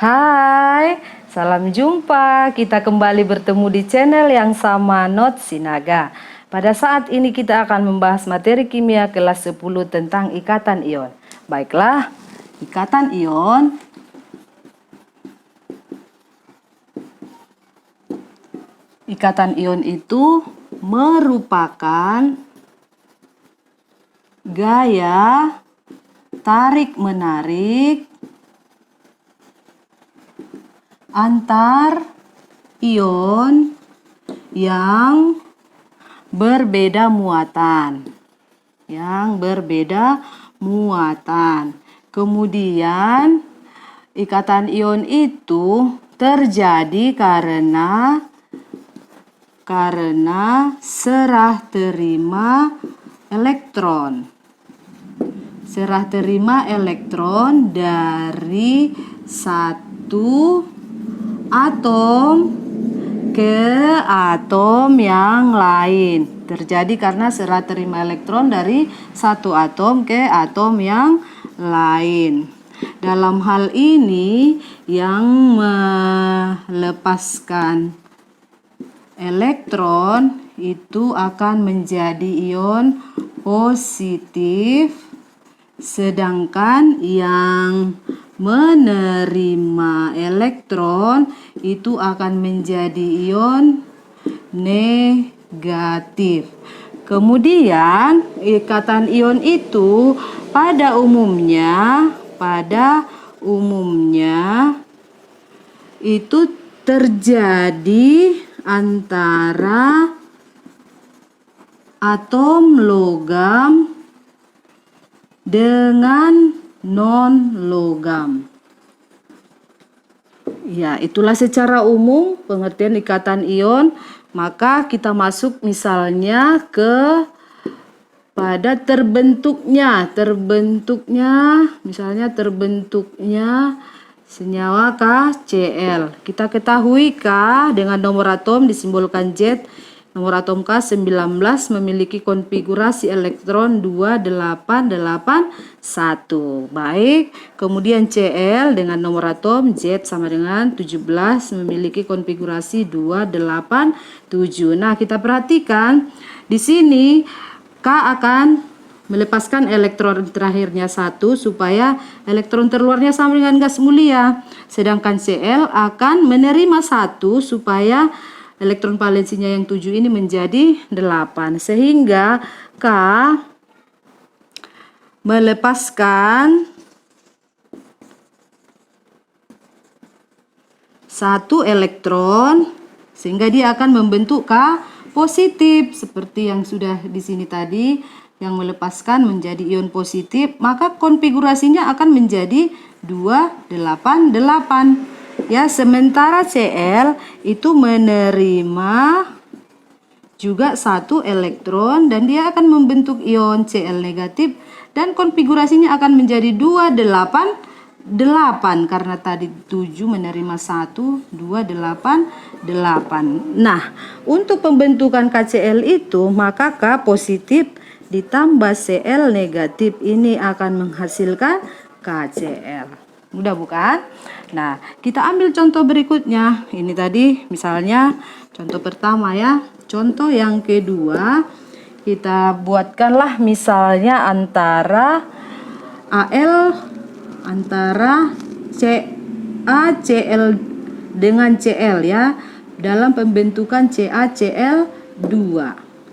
Hai, salam jumpa. Kita kembali bertemu di channel yang sama, Not Sinaga. Pada saat ini kita akan membahas materi kimia kelas 10 tentang ikatan ion. Baiklah, ikatan ion itu merupakan gaya tarik-menarik antar ion yang berbeda muatan. Kemudian ikatan ion itu terjadi karena serah terima elektron. Serah terima elektron dari satu atom ke atom yang lain. Terjadi karena serah terima elektron dari satu atom ke atom yang lain. Dalam hal ini yang melepaskan elektron itu akan menjadi ion positif, sedangkan yang menerima elektron itu akan menjadi ion negatif. Kemudian ikatan ion itu pada umumnya itu terjadi antara atom logam dengan non-logam. Ya, itulah secara umum pengertian ikatan ion. Maka kita masuk misalnya pada terbentuknya senyawa KCl. Kita ketahui K dengan nomor atom disimbolkan Z. Nomor atom K19 memiliki konfigurasi elektron 2881. Baik, kemudian Cl dengan nomor atom Z sama dengan 17 memiliki konfigurasi 287. Nah, kita perhatikan di sini K akan melepaskan elektron terakhirnya 1 supaya elektron terluarnya sama dengan gas mulia. Sedangkan Cl akan menerima 1 supaya elektron valensinya yang 7 ini menjadi 8. Sehingga K melepaskan 1 elektron sehingga dia akan membentuk K positif seperti yang sudah di sini tadi, yang melepaskan menjadi ion positif, maka konfigurasinya akan menjadi 288. Ya, sementara Cl itu menerima juga 1 elektron dan dia akan membentuk ion Cl negatif dan konfigurasinya akan menjadi 288 karena tadi 7 menerima 1, 288. Nah, untuk pembentukan KCl itu maka K positif ditambah Cl negatif ini akan menghasilkan KCl. Mudah bukan? Nah, kita ambil contoh berikutnya. Ini tadi misalnya contoh pertama ya. Contoh yang kedua, kita buatkanlah misalnya antara CaCl dengan Cl ya, dalam pembentukan CaCl2.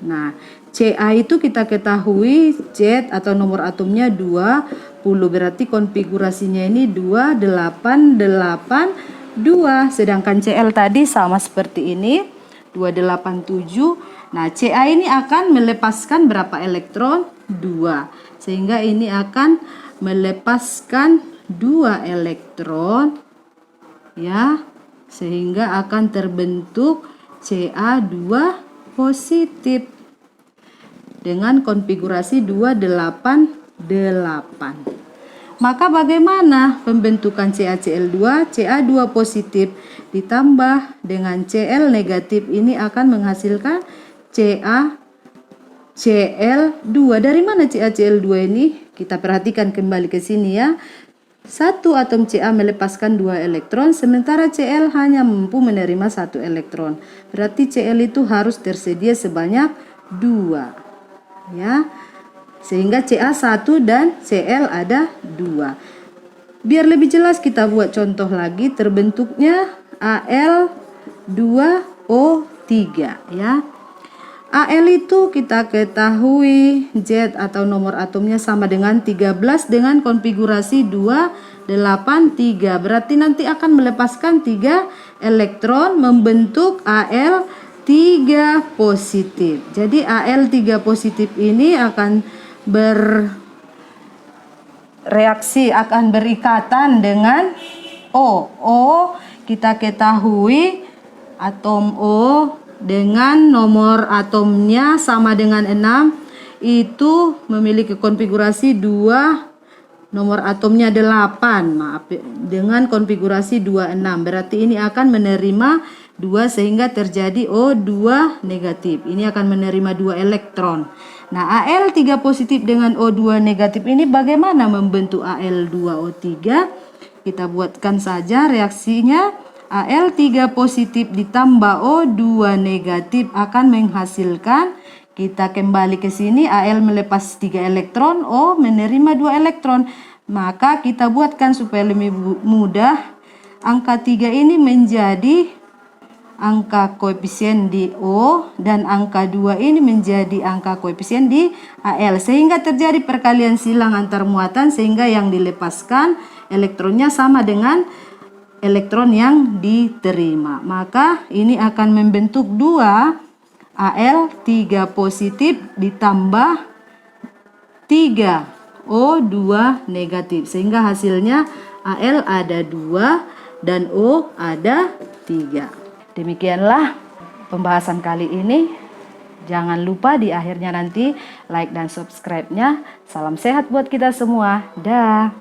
Nah, Ca itu kita ketahui Z atau nomor atomnya 20, berarti konfigurasinya ini 2882. Sedangkan Cl tadi sama seperti ini 287. Nah, Ca ini akan melepaskan berapa elektron? 2. Sehingga ini akan melepaskan 2 elektron ya, sehingga akan terbentuk Ca2 positif dengan konfigurasi 288. Maka bagaimana pembentukan CaCl2? Ca2 positif ditambah dengan Cl negatif ini akan menghasilkan CaCl2. Dari mana CaCl2 ini? Kita perhatikan kembali ke sini ya. Satu atom Ca melepaskan 2 elektron, sementara Cl hanya mampu menerima 1 elektron. Berarti Cl itu harus tersedia sebanyak 2. Ya. Sehingga Ca 1 dan Cl ada 2. Biar lebih jelas kita buat contoh lagi, terbentuknya Al2O3 ya. Al itu kita ketahui Z atau nomor atomnya sama dengan 13 dengan konfigurasi 283. Berarti nanti akan melepaskan 3 elektron membentuk Al3 positif. Jadi Al3 positif ini akan bereaksi, akan berikatan dengan O. O kita ketahui atom O dengan nomor atomnya sama dengan 6 itu memiliki konfigurasi 2, nomor atomnya 8, maaf, dengan konfigurasi 26. Berarti ini akan menerima 2 sehingga terjadi O2 negatif. Ini akan menerima 2 elektron. Nah, Al3 positif dengan O2 negatif ini bagaimana membentuk Al2O3? Kita buatkan saja reaksinya. Al3 positif ditambah O2 negatif akan menghasilkan, kita kembali ke sini, Al melepas 3 elektron, O menerima 2 elektron. Maka kita buatkan supaya lebih mudah, angka 3 ini menjadi angka koefisien di O dan angka 2 ini menjadi angka koefisien di Al, sehingga terjadi perkalian silang antar muatan sehingga yang dilepaskan elektronnya sama dengan elektron yang diterima. Maka ini akan membentuk 2 Al3 positif ditambah 3 O2 negatif, sehingga hasilnya Al ada 2 dan O ada 3. Demikianlah pembahasan kali ini. Jangan lupa di akhirnya nanti like dan subscribe-nya. Salam sehat buat kita semua. Dah.